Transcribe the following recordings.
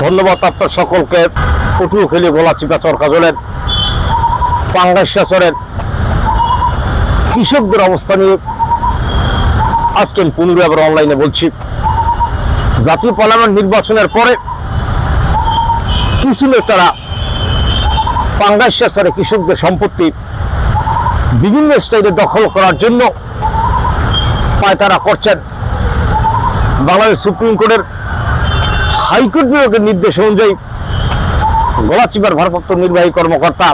ধন্যবাদ আপনার সকলকে। পটুয়াখালী গলাচিপা চরকাজলের পাঙ্গাসিয়াচরের কৃষকদের অবস্থা নিয়ে আজকে আমি পুনরায় আবার অনলাইনে বলছি। জাতীয় পার্লামেন্ট নির্বাচনের পরে কিছু নেতারা পাঙ্গাসিয়াচরে কৃষকদের সম্পত্তি বিভিন্ন স্টাইলে দখল করার জন্য পায়তারা করছেন। বাংলাদেশ সুপ্রিম কোর্টের হাইকোর্ট বিভাগের নির্দেশ অনুযায়ী গলাচিপার ভারপ্রাপ্ত নির্বাহী কর্মকর্তা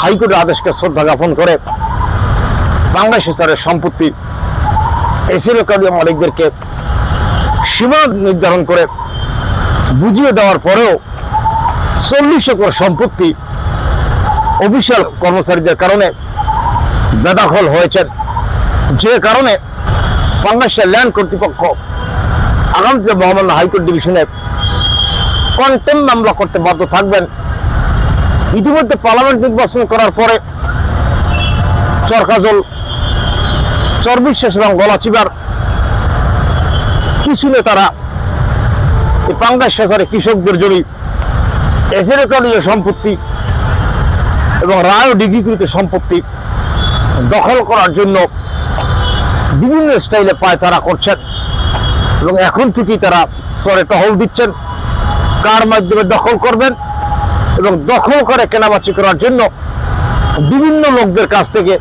হাইকোর্টের আদেশকে শ্রদ্ধা জ্ঞাপন করে পাঙ্গাসিয়াচরের সম্পত্তি এসিরকালীয় মালিকদেরকে সীমা নির্ধারণ করে বুঝিয়ে দেওয়ার পরেও 40 একর সম্পত্তি অফিসিয়াল কর্মচারীদের কারণে বেদখল হয়েছেন, যে কারণে পাঙ্গাসিয়া ল্যান্ড কর্তৃপক্ষ আগামীতে মহামান্য হাইকোর্ট ডিভিশনে কন্টেম্প মামলা করতে বাধ্য থাকবেন। ইতিমধ্যে পার্লামেন্ট নির্বাচন করার পরে চরকাজল, চরবিশ্বাস এবং গলাচিপার কিছু নেতারা এই পাঙ্গাসিয়াচরে কৃষকদের জমি এসিরকালীয় সম্পত্তি এবং রায় ডিগ্রিকৃত সম্পত্তি দখল করার জন্য বিভিন্ন স্টাইলে পায়তারা করছেন এবং এখন থেকেই তারা চরে টহল দিচ্ছেন কার মাধ্যমে দখল করবেন এবং দখল করে কেনাবেচা করার জন্য বিভিন্ন লোকদের কাছ থেকে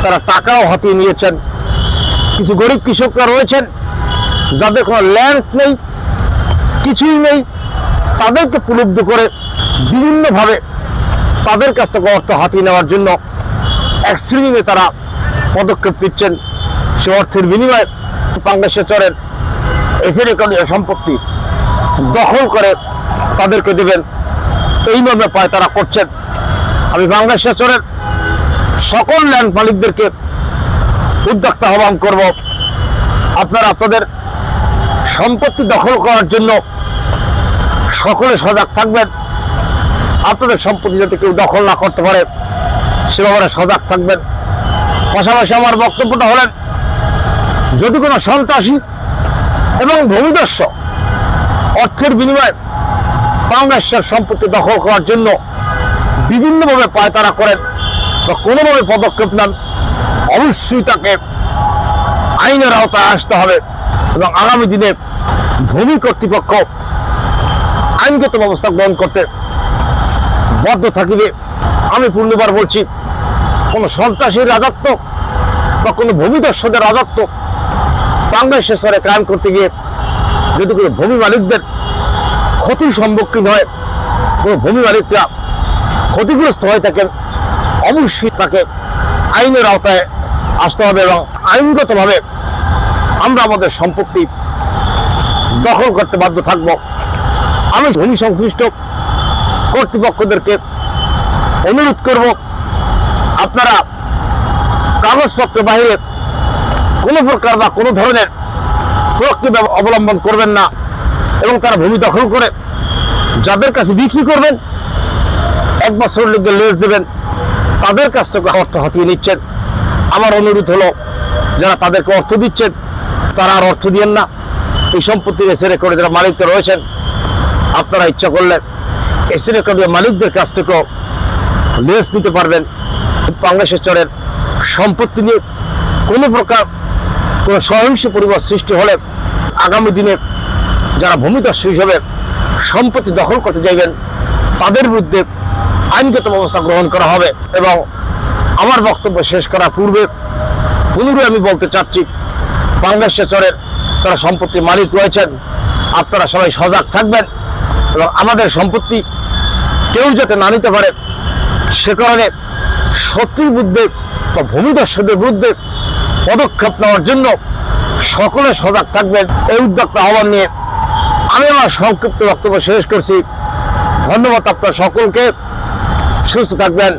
তারা টাকাও হাতিয়ে নিয়েছেন। কিছু গরিব কৃষকরা রয়েছেন যাদের কোনো ল্যান্ড নেই, কিছুই নেই, তাদেরকে প্রলুব্ধ করে বিভিন্নভাবে তাদের কাছ থেকে অর্থ হাতিয়ে নেওয়ার জন্য এক শ্রেণীতে তারা পদক্ষেপ নিচ্ছেন। সে অর্থের বিনিময়ে পাঙ্গাসিয়াচরের এসিরকালীয় সম্পত্তি দখল করে তাদেরকে দেবেন, এইভাবে পায়তারা করছেন। আমি পাঙ্গাসিয়াচরের সকল ল্যান্ড মালিকদেরকে উদ্যোক্তা আহ্বান করব, আপনারা আপনাদের সম্পত্তি দখল করার জন্য সকলে সজাগ থাকবেন। আপনাদের সম্পত্তি যাতে কেউ দখল না করতে পারে সে ব্যাপারে সজাগ থাকবেন। পাশাপাশি আমার বক্তব্যটা হলেন, যদি কোনো সন্ত্রাসী এবং ভূমিদস্যু অর্থের বিনিময়ে পাঙ্গাসিয়ার সম্পত্তি দখল করার জন্য বিভিন্নভাবে পায়তারা করেন বা কোনোভাবে পদক্ষেপ নেন, অবশ্যই তাকে আইনের আওতায় আসতে হবে এবং আগামী দিনে ভূমি কর্তৃপক্ষ আইনগত ব্যবস্থা গ্রহণ করতে বাধ্য থাকিবে। আমি পুনর্বার বলছি, কোনো সন্ত্রাসীর রাজত্ব বা কোনো ভূমিদস্যুদের রাজত্ব পাঙ্গাসিয়াচরে কায়েম করতে গিয়ে যদি কোনো ভূমি মালিকদের ক্ষতির সম্মুখীন হয়, কোনো ভূমি মালিকরা ক্ষতিগ্রস্ত হয়ে থাকেন, অবশ্যই তাকে আইনের আওতায় আসতে হবে এবং আইনগতভাবে আমরা আমাদের সম্পত্তি দখল করতে বাধ্য থাকব। আমি ভূমি সংশ্লিষ্ট কর্তৃপক্ষদেরকে অনুরোধ করব, আপনারা কাগজপত্র বাহিরে কোনো প্রকার বা কোনো ধরনের প্রক্রিয়া অবলম্বন করবেন না এবং তারা ভূমি দখল করে যাদের কাছে বিক্রি করবেন 1 বছরের লোকদের লেজ দেবেন, তাদের কাছ থেকে অর্থ হাতিয়ে নিচ্ছেন। আমার অনুরোধ হলো, যারা তাদেরকে অর্থ দিচ্ছেন তারা আর অর্থ দিয়েন না। এই সম্পত্তির এসে করে যারা মালিকরা রয়েছেন, আপনারা ইচ্ছা করলে এসে রেকর্ডের মালিকদের কাছ থেকেও লেজ দিতে পারবেন। পাঙ্গাসিয়াচরের সম্পত্তি নিয়ে কোনো প্রকার কোনো সহিংস পরিবেশ সৃষ্টি হলে আগামী দিনে যারা ভূমিদস্যু হিসেবে সম্পত্তি দখল করতে যাইবেন তাদের বিরুদ্ধে আইনগত ব্যবস্থা গ্রহণ করা হবে। এবং আমার বক্তব্য শেষ করার পূর্বে পুনরায় আমি বলতে চাচ্ছি, পাঙ্গাসিয়াচরের তারা সম্পত্তির মালিক রয়েছেন, আপনারা সবাই সজাগ থাকবেন এবং আমাদের সম্পত্তি কেউ যাতে না নিতে পারে সে কারণে শত্রুর বিরুদ্ধে বা ভূমিদস্যুদের বিরুদ্ধে পদক্ষেপ নেওয়ার জন্য সকলে সজাগ থাকবেন। এই উদ্যোক্তা আহ্বান নিয়ে আমি আমার সংক্ষিপ্ত বক্তব্য শেষ করছি। ধন্যবাদ আপনার সকলকে, সুস্থ থাকবেন।